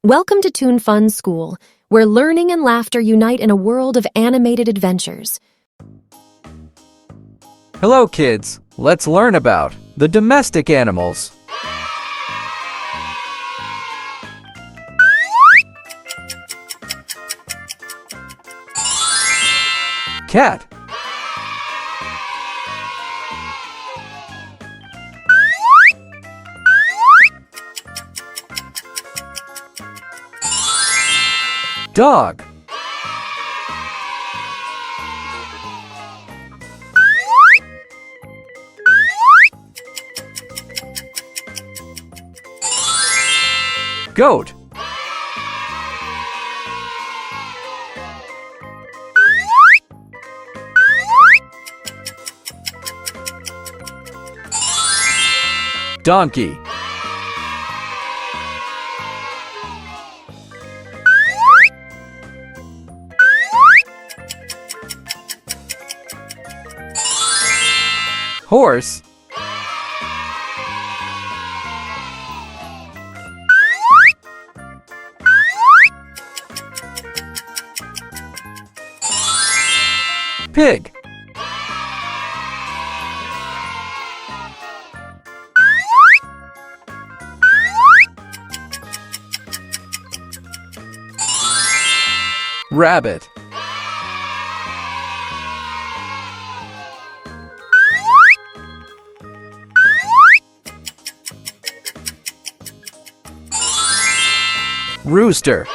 Welcome to Toon Fun School, where learning and laughter unite in a world of animated adventures. Hello, kids. Let's learn about the domestic animals. Cat. Dog. Goat. Donkey. Horse. Pig. Rabbit. Rooster.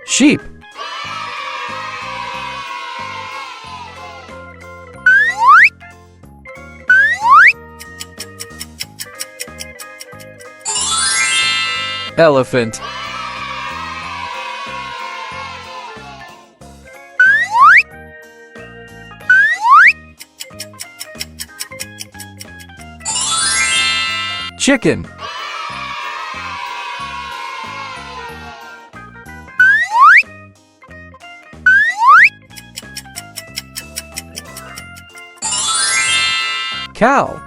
Sheep. Elephant. Chicken. Cow.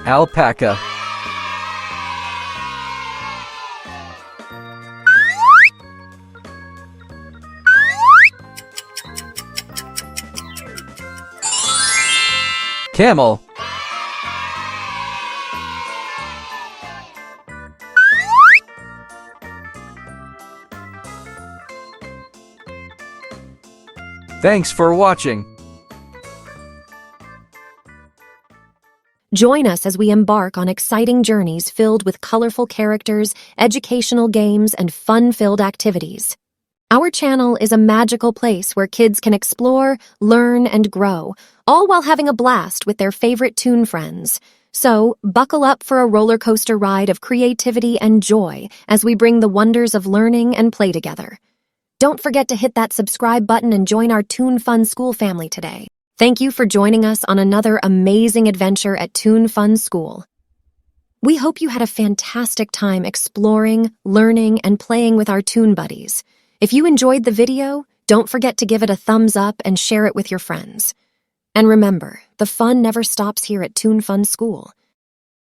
Alpaca. Camel. Thanks for watching. Join us as we embark on exciting journeys filled with colorful characters, educational games, and fun-filled activities. Our channel is a magical place where kids can explore, learn, and grow, all while having a blast with their favorite Toon friends. So, buckle up for a roller coaster ride of creativity and joy as we bring the wonders of learning and play together. Don't forget to hit that subscribe button and join our Toon Fun School family today. Thank you for joining us on another amazing adventure at Toon Fun School. We hope you had a fantastic time exploring, learning, and playing with our Toon buddies. If you enjoyed the video, don't forget to give it a thumbs up and share it with your friends. And remember, the fun never stops here at Toon Fun School.